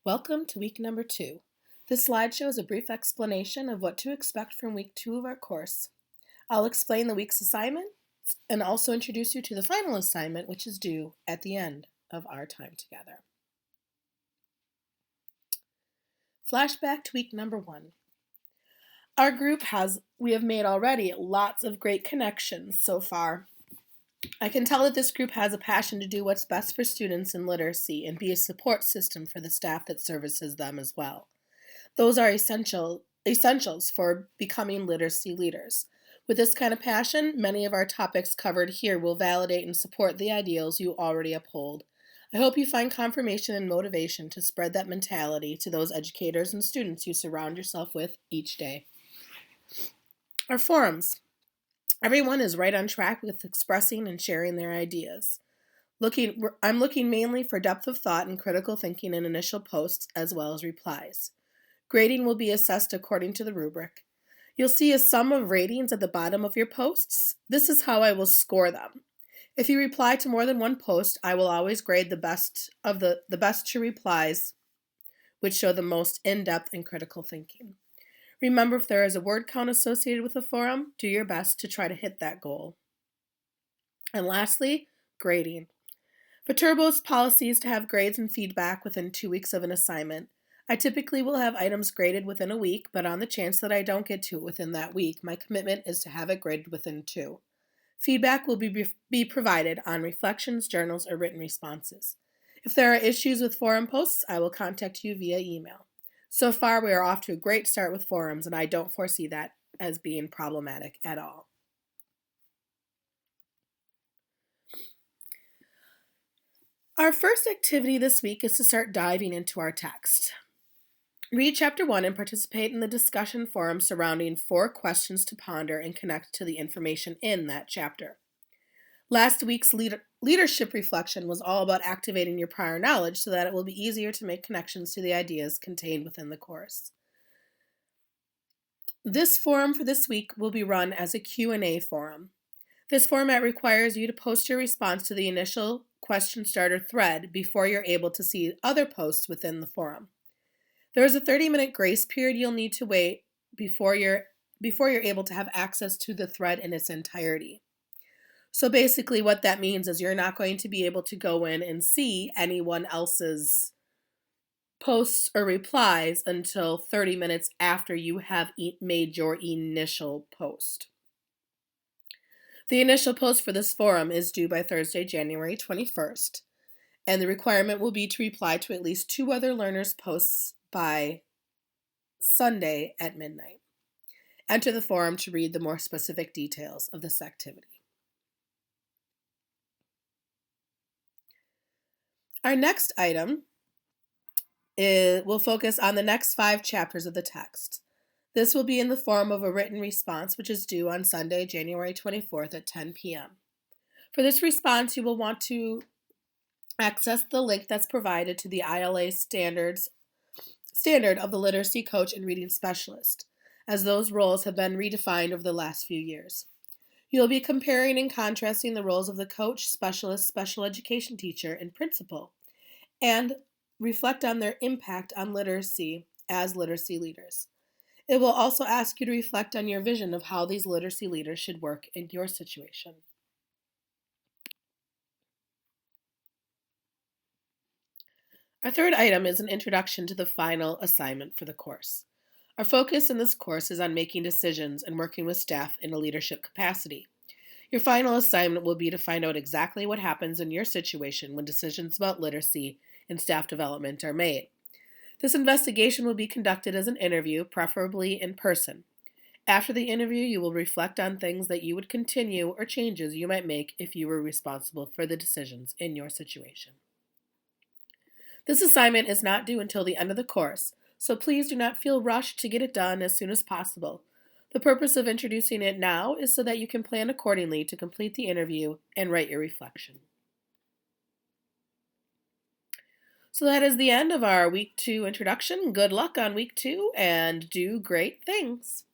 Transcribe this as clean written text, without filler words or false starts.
Welcome to week number 2. This slide shows a brief explanation of what to expect from week 2 of our course. I'll explain the week's assignment and also introduce you to the final assignment, which is due at the end of our time together. Flashback to week number 1. Our group we have made already lots of great connections so far. I can tell that this group has a passion to do what's best for students in literacy and be a support system for the staff that services them as well. Those are essentials for becoming literacy leaders. With this kind of passion, many of our topics covered here will validate and support the ideals you already uphold. I hope you find confirmation and motivation to spread that mentality to those educators and students you surround yourself with each day. Our forums. Everyone is right on track with expressing and sharing their ideas. I'm looking mainly for depth of thought and critical thinking in initial posts as well as replies. Grading will be assessed according to the rubric. You'll see a sum of ratings at the bottom of your posts. This is how I will score them. If you reply to more than one post, I will always grade the best two replies, which show the most in-depth and critical thinking. Remember, if there is a word count associated with a forum, do your best to try to hit that goal. And lastly, grading. Viterbo's policy is to have grades and feedback within 2 weeks of an assignment. I typically will have items graded within a week, but on the chance that I don't get to it within that week, my commitment is to have it graded within 2. Feedback will be provided on reflections, journals, or written responses. If there are issues with forum posts, I will contact you via email. So far, we are off to a great start with forums, and I don't foresee that as being problematic at all. Our first activity this week is to start diving into our text. Read Chapter 1 and participate in the discussion forum surrounding 4 questions to ponder and connect to the information in that chapter. Last week's leadership reflection was all about activating your prior knowledge so that it will be easier to make connections to the ideas contained within the course. This forum for this week will be run as a Q&A forum. This format requires you to post your response to the initial question starter thread before you're able to see other posts within the forum. There is a 30-minute grace period you'll need to wait before you're able to have access to the thread in its entirety. So basically what that means is you're not going to be able to go in and see anyone else's posts or replies until 30 minutes after you have made your initial post. The initial post for this forum is due by Thursday, January 21st, and the requirement will be to reply to at least 2 other learners' posts by Sunday at midnight. Enter the forum to read the more specific details of this activity. Our next item will focus on the next 5 chapters of the text. This will be in the form of a written response, which is due on Sunday, January 24th at 10 p.m. For this response, you will want to access the link that's provided to the ILA standard of the literacy coach and reading specialist, as those roles have been redefined over the last few years. You'll be comparing and contrasting the roles of the coach, specialist, special education teacher, and principal, and reflect on their impact on literacy as literacy leaders. It will also ask you to reflect on your vision of how these literacy leaders should work in your situation. Our third item is an introduction to the final assignment for the course. Our focus in this course is on making decisions and working with staff in a leadership capacity. Your final assignment will be to find out exactly what happens in your situation when decisions about literacy and staff development are made. This investigation will be conducted as an interview, preferably in person. After the interview, you will reflect on things that you would continue or changes you might make if you were responsible for the decisions in your situation. This assignment is not due until the end of the course, so please do not feel rushed to get it done as soon as possible. The purpose of introducing it now is so that you can plan accordingly to complete the interview and write your reflection. So that is the end of our Week 2 introduction. Good luck on Week 2 and do great things.